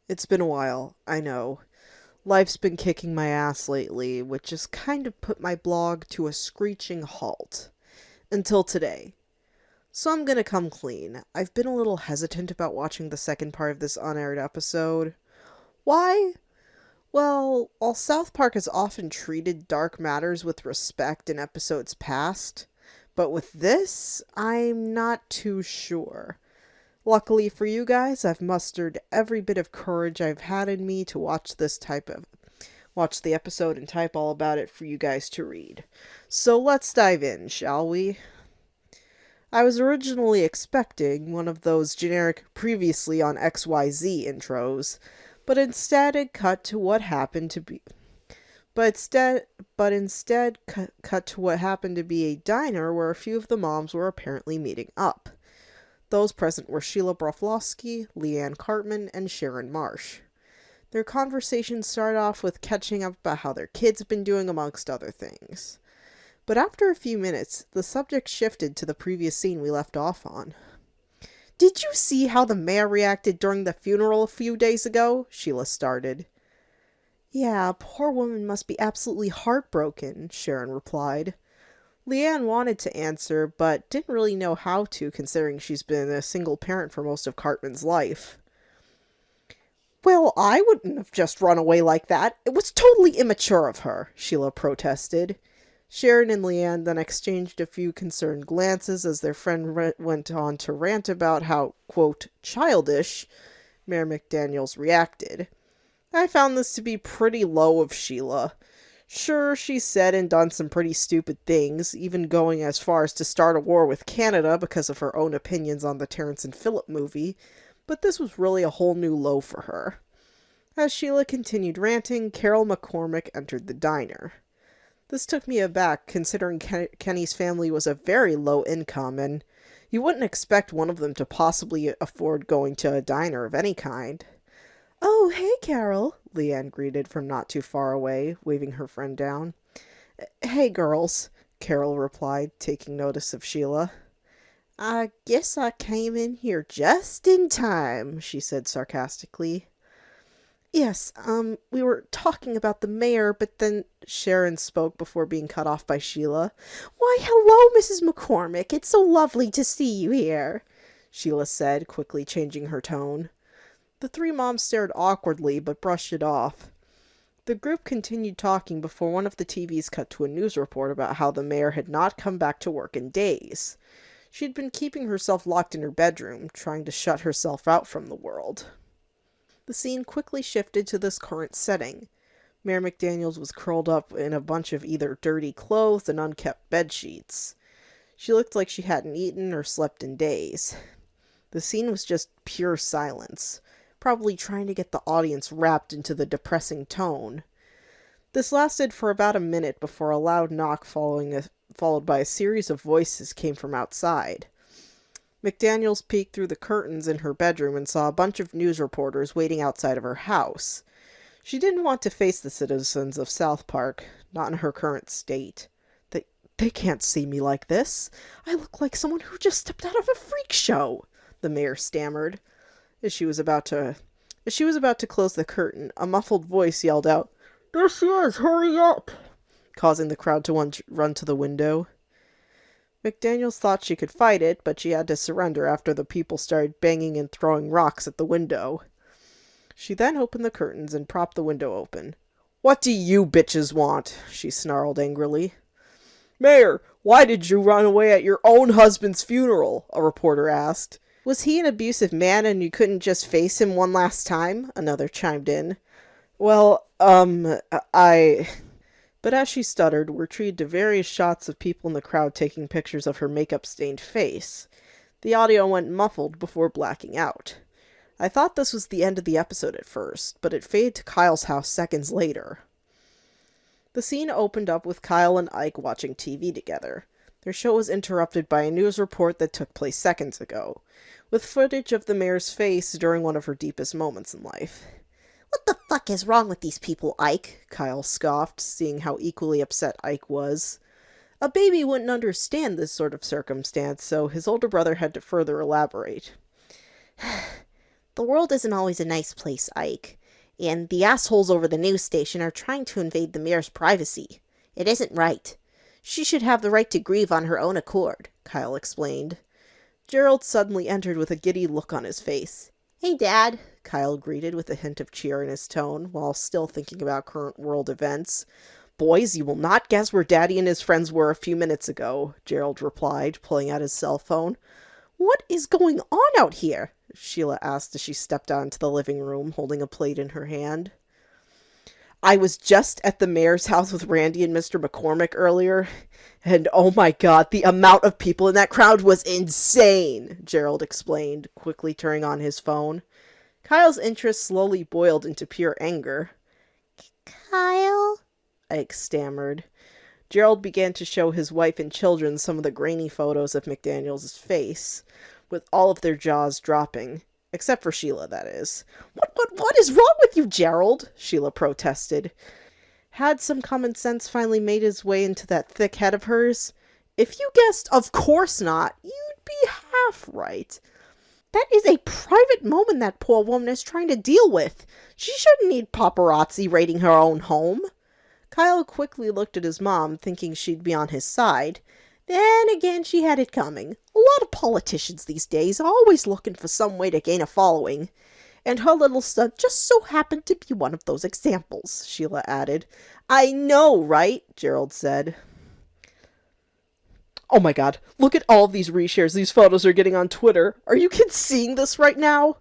It's been a while, I know. Life's been kicking my ass lately, which has kind of put my blog to a screeching halt. Until today. So I'm gonna come clean. I've been a little hesitant about watching the second part of this unaired episode. Why? Well, while South Park has often treated dark matters with respect in episodes past, but with this, I'm not too sure. Luckily for you guys, I've mustered every bit of courage I've had in me to watch the episode and type all about it for you guys to read. So let's dive in, shall we? I was originally expecting one of those generic previously on XYZ intros, but instead it cut to what happened to be but instead cut to what happened to be a diner where a few of the moms were apparently meeting up. Those present were Sheila Broflovsky, Leanne Cartman, and Sharon Marsh. Their conversation started off with catching up about how their kids have been doing, amongst other things. But after a few minutes, the subject shifted to the previous scene we left off on. "Did you see how the mayor reacted during the funeral a few days ago?" Sheila started. "Yeah, poor woman must be absolutely heartbroken," Sharon replied. Leanne wanted to answer, but didn't really know how to, considering she's been a single parent for most of Cartman's life. "Well, I wouldn't have just run away like that. It was totally immature of her," Sheila protested. Sharon and Leanne then exchanged a few concerned glances as their friend went on to rant about how, quote, childish Mayor McDaniels reacted. I found this to be pretty low of Sheila. Sure, she said and done some pretty stupid things, even going as far as to start a war with Canada because of her own opinions on the Terrence and Phillip movie, but this was really a whole new low for her. As Sheila continued ranting, Carol McCormick entered the diner. This took me aback, considering Kenny's family was a very low income, and you wouldn't expect one of them to possibly afford going to a diner of any kind. "Oh, hey, Carol," Leanne greeted from not too far away, waving her friend down. "Hey, girls," Carol replied, taking notice of Sheila. "I guess I came in here just in time," she said sarcastically. "Yes, we were talking about the mayor, but then," Sharon spoke before being cut off by Sheila. "Why, hello, Mrs. McCormick. It's so lovely to see you here," Sheila said, quickly changing her tone. The three moms stared awkwardly, but brushed it off. The group continued talking before one of the TVs cut to a news report about how the mayor had not come back to work in days. She'd been keeping herself locked in her bedroom, trying to shut herself out from the world. The scene quickly shifted to this current setting. Mayor McDaniels was curled up in a bunch of either dirty clothes and unkept bedsheets. She looked like she hadn't eaten or slept in days. The scene was just pure silence, probably trying to get the audience wrapped into the depressing tone. This lasted for about a minute before a loud knock followed by a series of voices came from outside. McDaniels peeked through the curtains in her bedroom and saw a bunch of news reporters waiting outside of her house. She didn't want to face the citizens of South Park, not in her current state. They can't see me like this. I look like someone who just stepped out of a freak show," the mayor stammered. As she was about to close the curtain, a muffled voice yelled out, "There she is! Hurry up!" causing the crowd to run to the window. McDaniels thought she could fight it, but she had to surrender after the people started banging and throwing rocks at the window. She then opened the curtains and propped the window open. "What do you bitches want?" she snarled angrily. "Mayor, why did you run away at your own husband's funeral?" a reporter asked. "Was he an abusive man and you couldn't just face him one last time?" another chimed in. "Well, I..." But as she stuttered, we're treated to various shots of people in the crowd taking pictures of her makeup-stained face. The audio went muffled before blacking out. I thought this was the end of the episode at first, but it faded to Kyle's house seconds later. The scene opened up with Kyle and Ike watching TV together. Their show was interrupted by a news report that took place seconds ago, with footage of the mayor's face during one of her deepest moments in life. "What the fuck is wrong with these people, Ike?" Kyle scoffed, seeing how equally upset Ike was. A baby wouldn't understand this sort of circumstance, so his older brother had to further elaborate. The world isn't always a nice place, Ike. And the assholes over the news station are trying to invade the mayor's privacy. It isn't right. She should have the right to grieve on her own accord, Kyle explained. Gerald suddenly entered with a giddy look on his face. Hey, Dad, Kyle greeted with a hint of cheer in his tone, while still thinking about current world events. Boys, you will not guess where Daddy and his friends were a few minutes ago, Gerald replied, pulling out his cell phone. What is going on out here? Sheila asked as she stepped out into the living room, holding a plate in her hand. I was just at the mayor's house with Randy and Mr. McCormick earlier, and oh my god, the amount of people in that crowd was insane, Gerald explained, quickly turning on his phone. Kyle's interest slowly boiled into pure anger. Kyle? Ike stammered. Gerald began to show his wife and children some of the grainy photos of McDaniel's face, with all of their jaws dropping. Except for Sheila, that is. What is wrong with you, Gerald? Sheila protested. Had some common sense finally made its way into that thick head of hers? If you guessed, of course not, you'd be half right. That is a private moment that poor woman is trying to deal with. She shouldn't need paparazzi raiding her own home. Kyle quickly looked at his mom, thinking she'd be on his side. Then again, she had it coming. A lot of politicians these days are always looking for some way to gain a following. And her little son just so happened to be one of those examples, Sheila added. I know, right? Gerald said. Oh my god, look at all of these reshares these photos are getting on Twitter. Are you kids seeing this right now?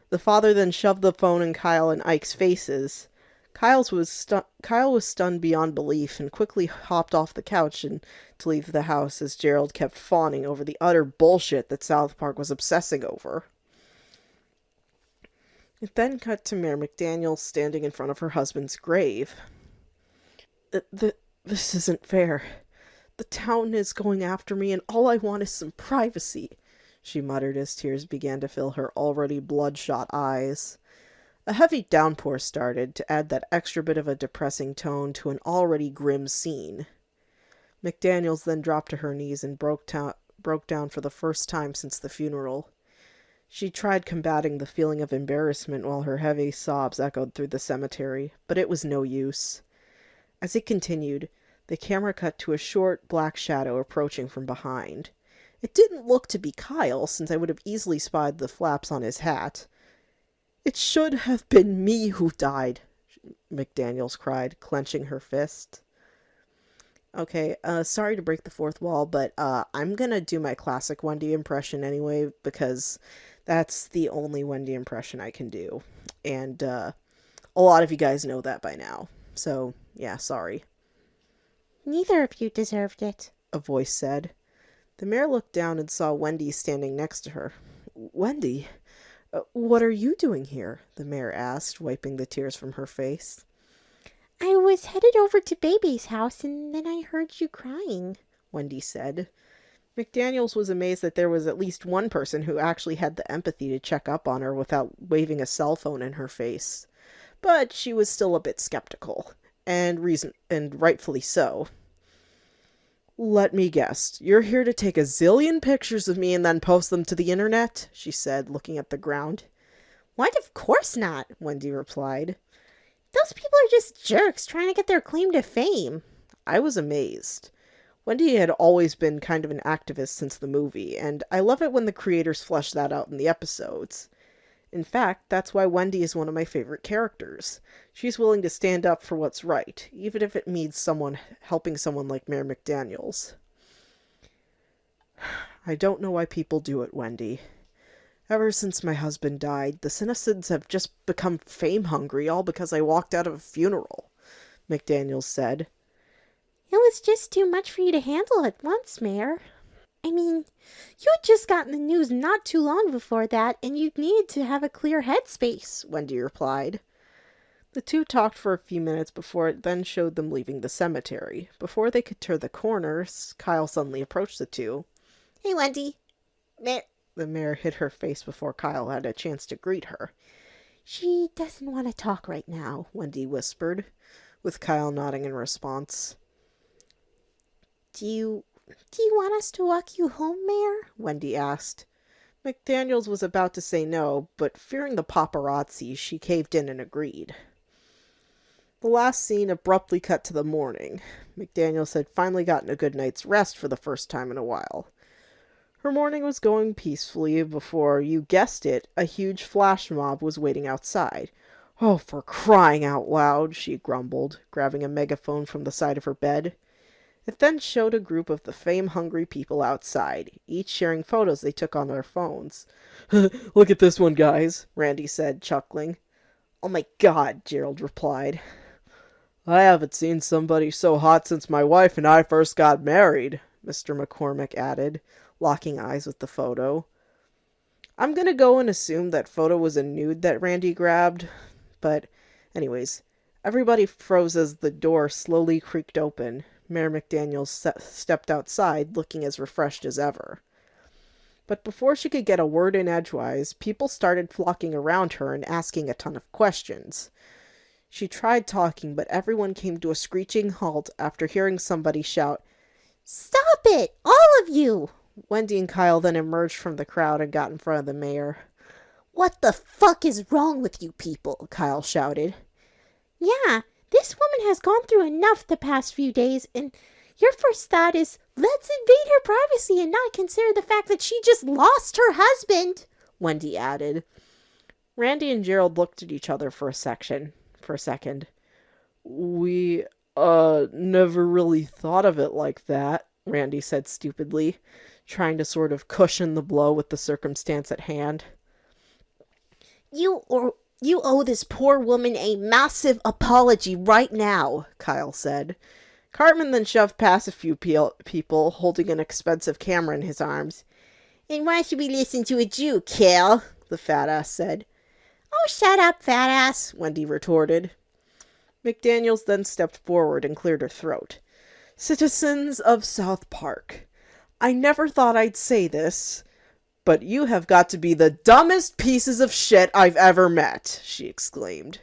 The father then shoved the phone in Kyle and Ike's faces. Kyle was stunned beyond belief and quickly hopped off the couch and to leave the house as Gerald kept fawning over the utter bullshit that South Park was obsessing over. It then cut to Mayor McDaniel standing in front of her husband's grave. This isn't fair. The town is going after me and all I want is some privacy, she muttered as tears began to fill her already bloodshot eyes. A heavy downpour started to add that extra bit of a depressing tone to an already grim scene. McDaniels then dropped to her knees and broke down for the first time since the funeral. She tried combating the feeling of embarrassment while her heavy sobs echoed through the cemetery, but it was no use. As it continued, the camera cut to a short, black shadow approaching from behind. It didn't look to be Kyle, since I would have easily spied the flaps on his hat. It should have been me who died, McDaniels cried, clenching her fist. Okay, sorry to break the fourth wall, but I'm gonna do my classic Wendy impression anyway, because that's the only Wendy impression I can do. And a lot of you guys know that by now. So, yeah, sorry. Neither of you deserved it, a voice said. The mayor looked down and saw Wendy standing next to her. Wendy? What are you doing here? The mayor asked, wiping the tears from her face. I was headed over to Baby's house, and then I heard you crying, Wendy said. McDaniels was amazed that there was at least one person who actually had the empathy to check up on her without waving a cell phone in her face. But she was still a bit skeptical, and rightfully so. Let me guess, you're here to take a zillion pictures of me and then post them to the internet? She said, looking at the ground. What? Of course not, Wendy replied. Those people are just jerks trying to get their claim to fame. I was amazed. Wendy had always been kind of an activist since the movie, and I love it when the creators flesh that out in the episodes. In fact, that's why Wendy is one of my favorite characters. She's willing to stand up for what's right, even if it means helping someone like Mayor McDaniels. I don't know why people do it, Wendy. Ever since my husband died, the citizens have just become fame-hungry, all because I walked out of a funeral, McDaniels said. It was just too much for you to handle at once, Mayor. I mean, you had just gotten the news not too long before that, and you needed to have a clear headspace, Wendy replied. The two talked for a few minutes before it then showed them leaving the cemetery. Before they could turn the corner, Kyle suddenly approached the two. Hey, Wendy. The mayor hid her face before Kyle had a chance to greet her. She doesn't want to talk right now, Wendy whispered, with Kyle nodding in response. Do you want us to walk you home, Mayor? Wendy asked. McDaniels was about to say no, but fearing the paparazzi, she caved in and agreed. The last scene abruptly cut to the morning. McDaniels had finally gotten a good night's rest for the first time in a while. Her morning was going peacefully before, you guessed it, a huge flash mob was waiting outside. "Oh, for crying out loud," she grumbled, grabbing a megaphone from the side of her bed. It then showed a group of the fame-hungry people outside, each sharing photos they took on their phones. "Look at this one, guys," Randy said, chuckling. "Oh my God," Gerald replied. "I haven't seen somebody so hot since my wife and I first got married," Mr. McCormick added, locking eyes with the photo. I'm gonna go and assume that photo was a nude that Randy grabbed, but anyways, everybody froze as the door slowly creaked open. Mayor McDaniel stepped outside, looking as refreshed as ever. But before she could get a word in edgewise, people started flocking around her and asking a ton of questions. She tried talking, but everyone came to a screeching halt after hearing somebody shout, "Stop it! All of you!" Wendy and Kyle then emerged from the crowd and got in front of the mayor. "What the fuck is wrong with you people?" Kyle shouted. "Yeah, this woman has gone through enough the past few days, and your first thought is, let's invade her privacy and not consider the fact that she just lost her husband," Wendy added. Randy and Gerald looked at each other for a second. "We, never really thought of it like that," Randy said stupidly, trying to sort of cushion the blow with the circumstance at hand. You owe this poor woman a massive apology right now," Kyle said. Cartman then shoved past a few people, holding an expensive camera in his arms. "And why should we listen to a Jew, Cal?" the fat ass said. "Oh, shut up, fat ass," Wendy retorted. McDaniels then stepped forward and cleared her throat. "Citizens of South Park, I never thought I'd say this, but you have got to be the dumbest pieces of shit I've ever met," she exclaimed.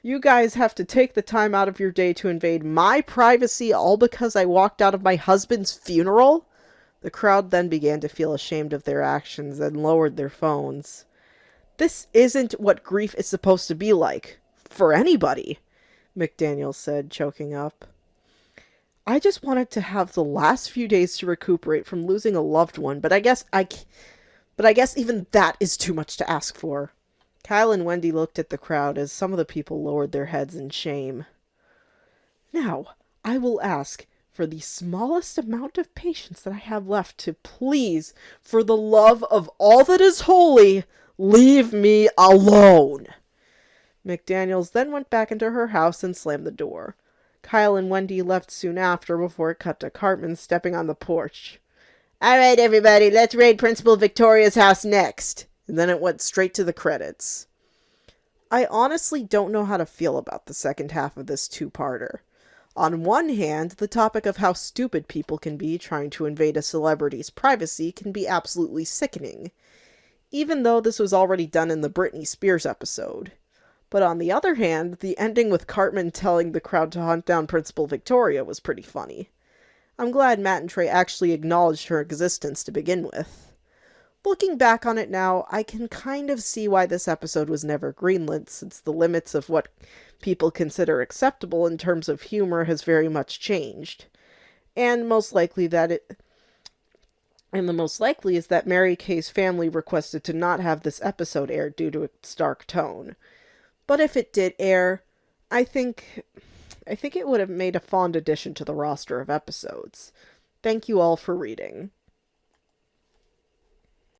"You guys have to take the time out of your day to invade my privacy all because I walked out of my husband's funeral?" The crowd then began to feel ashamed of their actions and lowered their phones. "This isn't what grief is supposed to be like, for anybody," McDaniel said, choking up. "I just wanted to have the last few days to recuperate from losing a loved one, but I guess even that is too much to ask for." Kyle and Wendy looked at the crowd as some of the people lowered their heads in shame. "Now, I will ask for the smallest amount of patience that I have left to please, for the love of all that is holy, leave me alone." McDaniels then went back into her house and slammed the door. Kyle and Wendy left soon after before it cut to Cartman stepping on the porch. "All right, everybody, let's raid Principal Victoria's house next." And then it went straight to the credits. I honestly don't know how to feel about the second half of this two-parter. On one hand, the topic of how stupid people can be trying to invade a celebrity's privacy can be absolutely sickening, even though this was already done in the Britney Spears episode. But on the other hand, the ending with Cartman telling the crowd to hunt down Principal Victoria was pretty funny. I'm glad Matt and Trey actually acknowledged her existence to begin with. Looking back on it now, I can kind of see why this episode was never greenlit, since the limits of what people consider acceptable in terms of humor has very much changed. And the most likely is that Mary Kay's family requested to not have this episode aired due to its dark tone. But if it did air, I think it would have made a fond addition to the roster of episodes. Thank you all for reading.